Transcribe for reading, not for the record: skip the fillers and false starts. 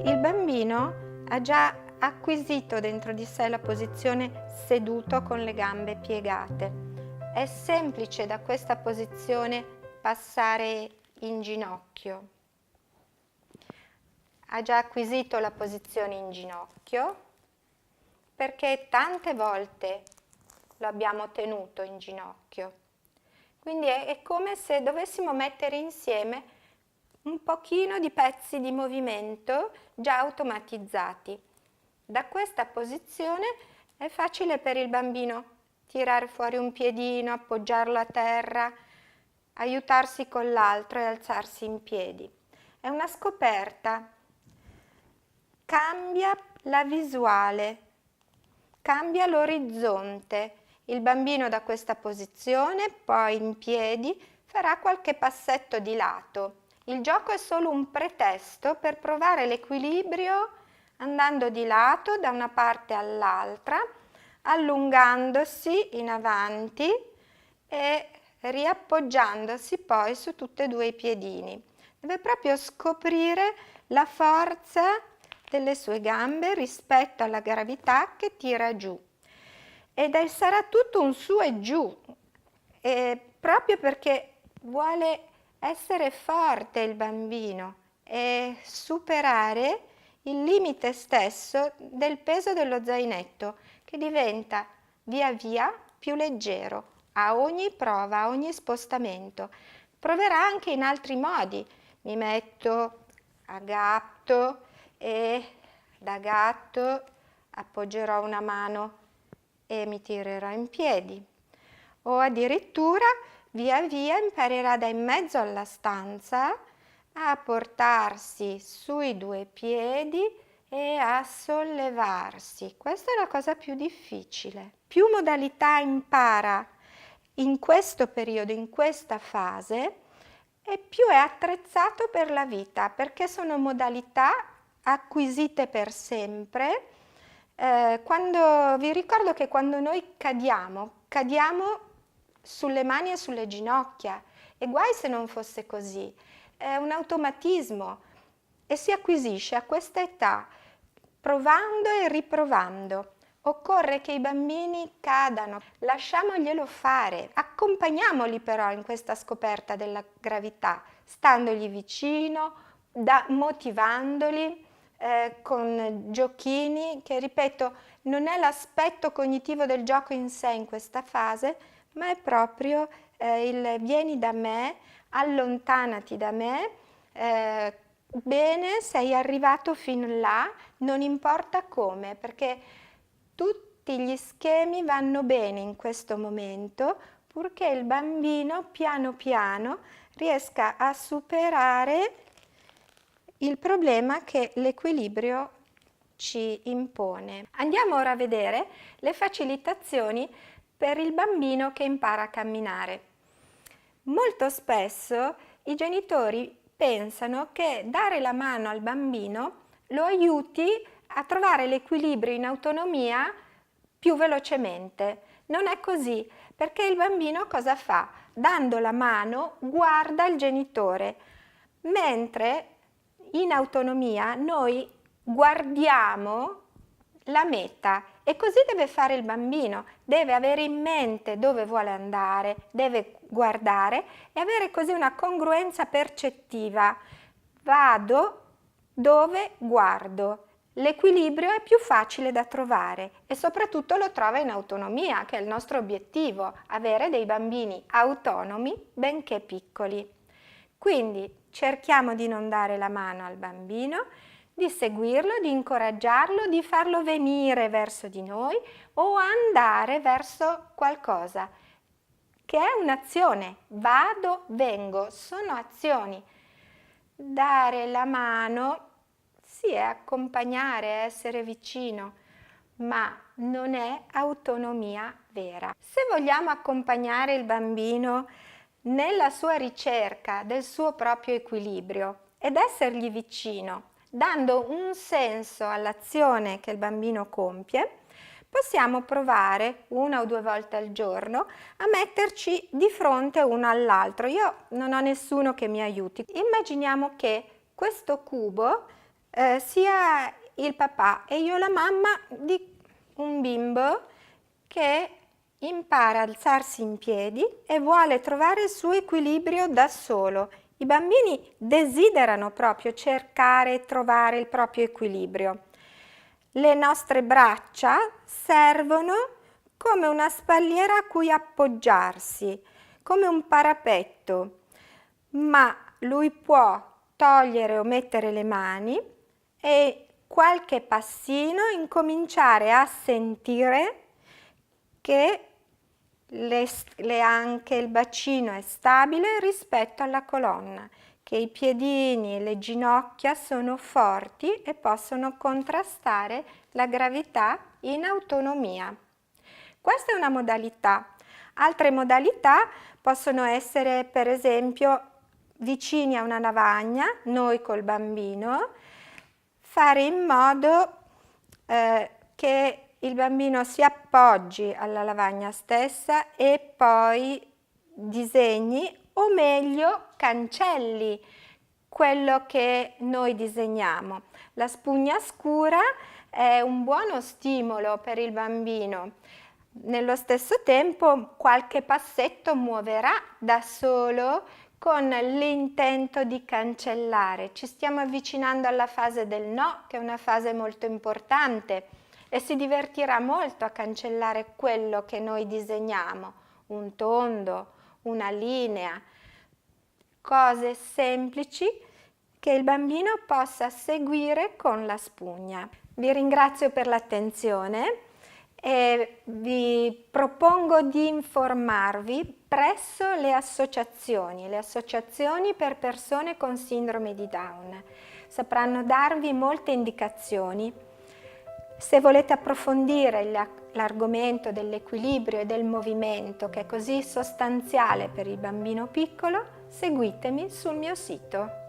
Il bambino ha già acquisito dentro di sé la posizione seduto con le gambe piegate. È semplice da questa posizione passare in ginocchio. Ha già acquisito la posizione in ginocchio perché tante volte lo abbiamo tenuto in ginocchio. Quindi è come se dovessimo mettere insieme un pochino di pezzi di movimento già automatizzati. Da questa posizione è facile per il bambino tirare fuori un piedino, appoggiarlo a terra, aiutarsi con l'altro e alzarsi in piedi. È una scoperta. Cambia la visuale, cambia l'orizzonte. Il bambino da questa posizione, poi in piedi, farà qualche passetto di lato. Il gioco è solo un pretesto per provare l'equilibrio andando di lato da una parte all'altra, allungandosi in avanti e riappoggiandosi poi su tutti e due i piedini. Deve proprio scoprire la forza delle sue gambe rispetto alla gravità che tira giù. Ed sarà tutto un su e giù, proprio perché vuole essere forte il bambino e superare il limite stesso del peso dello zainetto, che diventa via via più leggero a ogni prova, a ogni spostamento. Proverà anche in altri modi. Mi metto a gatto e da gatto appoggerò una mano e mi tirerò in piedi. O addirittura via via imparerà da in mezzo alla stanza a portarsi sui due piedi e a sollevarsi. Questa è la cosa più difficile. Più modalità impara in questo periodo, in questa fase, e più è attrezzato per la vita, perché sono modalità acquisite per sempre. Vi ricordo che quando noi cadiamo sulle mani e sulle ginocchia, e guai se non fosse così. È un automatismo e si acquisisce a questa età provando e riprovando. Occorre che i bambini cadano, lasciamoglielo fare, accompagniamoli però in questa scoperta della gravità, standogli vicino, motivandoli con giochini che, ripeto, non è l'aspetto cognitivo del gioco in sé in questa fase, ma è proprio il vieni da me, allontanati da me, bene, sei arrivato fin là, non importa come, perché tutti gli schemi vanno bene in questo momento, purché il bambino piano piano riesca a superare il problema che l'equilibrio ci impone. Andiamo ora a vedere le facilitazioni per il bambino che impara a camminare. Molto spesso i genitori pensano che dare la mano al bambino lo aiuti a trovare l'equilibrio in autonomia più velocemente. Non è così, perché il bambino cosa fa? Dando la mano guarda il genitore, mentre in autonomia noi guardiamo la meta, e così deve fare il bambino, deve avere in mente dove vuole andare, deve guardare e avere così una congruenza percettiva. Vado dove guardo. L'equilibrio è più facile da trovare e soprattutto lo trova in autonomia, che è il nostro obiettivo, avere dei bambini autonomi benché piccoli. Quindi cerchiamo di non dare la mano al bambino, di seguirlo, di incoraggiarlo, di farlo venire verso di noi o andare verso qualcosa, che è un'azione. Vado, vengo, sono azioni. Dare la mano sì, è accompagnare, è essere vicino, ma non è autonomia vera. Se vogliamo accompagnare il bambino nella sua ricerca del suo proprio equilibrio ed essergli vicino, dando un senso all'azione che il bambino compie, possiamo provare 1 o 2 volte al giorno a metterci di fronte uno all'altro. Io non ho nessuno che mi aiuti. Immaginiamo che questo cubo sia il papà e io la mamma di un bimbo che impara ad alzarsi in piedi e vuole trovare il suo equilibrio da solo. I bambini desiderano proprio cercare e trovare il proprio equilibrio. Le nostre braccia servono come una spalliera a cui appoggiarsi, come un parapetto, ma lui può togliere o mettere le mani e qualche passino incominciare a sentire che le anche il bacino è stabile rispetto alla colonna, che i piedini e le ginocchia sono forti e possono contrastare la gravità in autonomia. Questa è una modalità. Altre modalità possono essere, per esempio, vicini a una lavagna, noi col bambino, fare in modo che il bambino si appoggi alla lavagna stessa e poi disegni, o meglio cancelli quello che noi disegniamo. La spugna scura è un buono stimolo per il bambino. Nello stesso tempo qualche passetto muoverà da solo con l'intento di cancellare. Ci stiamo avvicinando alla fase del no, che è una fase molto importante, e si divertirà molto a cancellare quello che noi disegniamo, un tondo, una linea, cose semplici che il bambino possa seguire con la spugna. Vi ringrazio per l'attenzione e vi propongo di informarvi presso le associazioni per persone con sindrome di Down. Sapranno darvi molte indicazioni. Se volete approfondire l'argomento dell'equilibrio e del movimento, che è così sostanziale per il bambino piccolo, seguitemi sul mio sito.